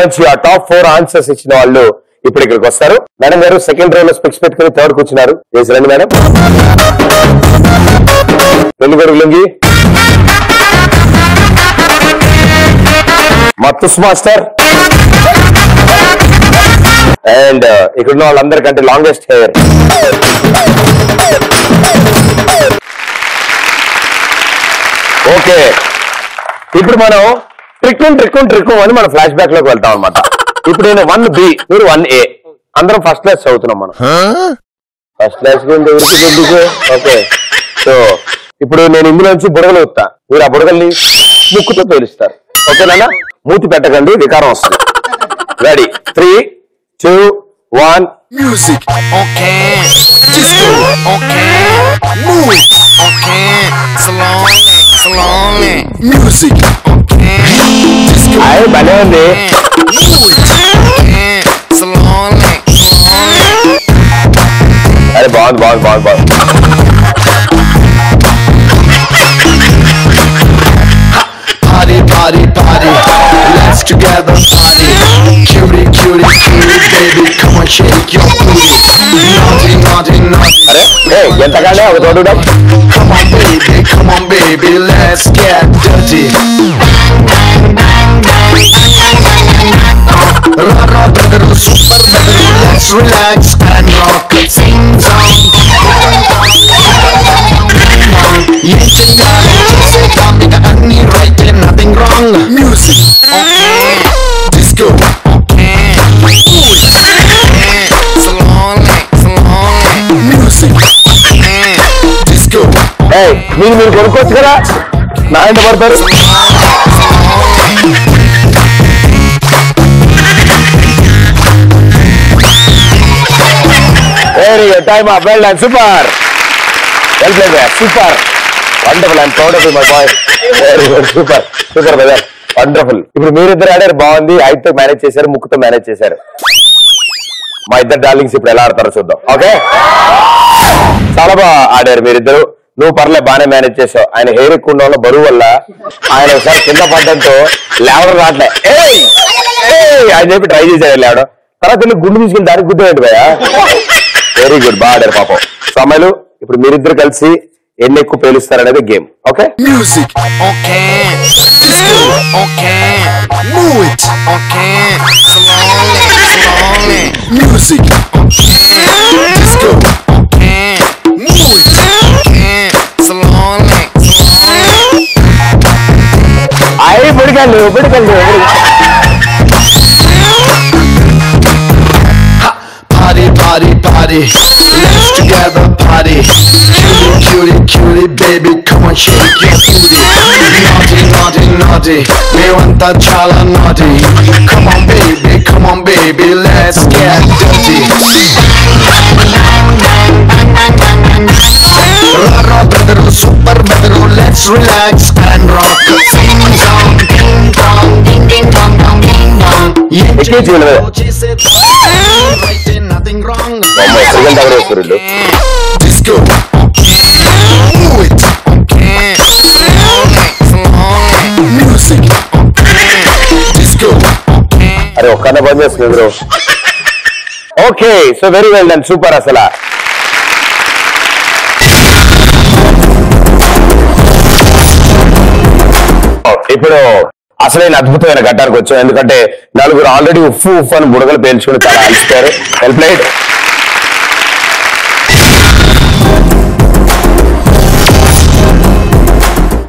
నుంచి ఆ top 4 answers ఇచ్చిన వాళ్ళు ఇప్పుడు ఇక్కడికి వస్తారు. మేడం గారు సెకండ్ రో లో స్పెక్స్ పెట్టుకుని థర్డ్ కూర్చున్నారు. రండి మేడం. పెళ్లిగొడుగు లుంగి మత్తుస్ మాస్టర్ అండ్ ఇక్కడున్న వాళ్ళందరికంటే లాంగెస్ట్ హెయిర్ ఓకే. ఇప్పుడు మనం ట్రిక్ అని మన ఫ్లాష్ బ్యాక్ లోకి వెళ్తాం అనమాట. ఇప్పుడు నేను 1B మీరు 1A అందరం ఫస్ట్ క్లాస్ చదువుతున్నాం. మనం ఫస్ట్ క్లాస్ ఓకే. సో ఇప్పుడు నేను ఇందులోంచి బుడగలు వస్తా, మీరు ఆ బుడగల్ని ముక్కుతో పేలుస్తారు. ఓకేనా? మూతి పెట్టకండి, వికారం వస్తుంది. Ready 3, 2, 1 Music, okay. Disco, okay. Move it, okay. Slowly. Music, okay. Disco, అయ్యి భలే ఉంది. move it, okay. Slowly. అరే బాగుంది. Party. Let's together party. Cutie, baby, come on, shake your booty. Naughty. అరే ఎంతగానే ఒక తోడు. Come on, baby, let's get dirty. Brother, super brother, let's relax and rock. Sing song. Nothing wrong. Music, okay. Disco, okay. Slowly. Music, okay. Disco. మీరు కొనుక్కోవచ్చు కదా, నా ఎంత పడతారు? Very good, time up, well done, super, well played, super, wonderful, I'm proud of you my boy. Very good, super brother, wonderful. ఇప్పుడు మీరిద్దరు ఆడారు, బాగుంది. ఐదుతో మేనేజ్ చేశారు, ముక్కుతో మేనేజ్ చేశారు. మా ఇద్దరు డార్లింగ్స్ ఇప్పుడు ఎలా ఆడతారో చూద్దాం. ఓకే, చాలా బాగా ఆడారు మీరిద్దరు. నువ్వు పర్లే, బాగానే మేనేజ్ చేసావు. ఆయన హెయిర్ ఎక్కువ ఉండడం వల్ల, బరువు వల్ల ఆయన ఒకసారి కింద పడ్డంతో లేవడం రావట్లే. ఆయన చెప్పి ట్రై చేశారు లేవడం. తర్వాత గుండు తీసుకుని దానికి గుర్తుపెట్టి పోయా. వెరీ గుడ్, బాగా ఆడారు పాపం. సమయాలు ఇప్పుడు మీరిద్దరు కలిసి ఎన్ని ఎక్కువ పేలుస్తారనేది game. Okay, music, okay. Disco, okay. Move it, okay. Slowly. Music, okay. Disco, okay. Move it, okay. Slowly. అయ్యి పిడకండి. Party. Let's together party. Cutie, baby, come on, shake your booty. Naughty. మేమంతా చాలా naughty. Come on, baby, let's get dirty. Brother, super brother, let's relax and rock. Sing song, ding dong, ding dong, ding dong. Nothing wrong. Disco, move it, okay. Slowly. Music, okay. Disco, okay. అరే ఒక్కనే బంద్ చేస్తుంది bro. Okay, so very well done, super. అసలు ఇప్పుడు అసలైన అద్భుతమైన ఘట్టానికి వచ్చాం. ఎందుకంటే నలుగురు ఆల్రెడీ ఉఫ్ అని బుడగలు పేల్చుకుని చాలా అలసిపోయారు. Well played.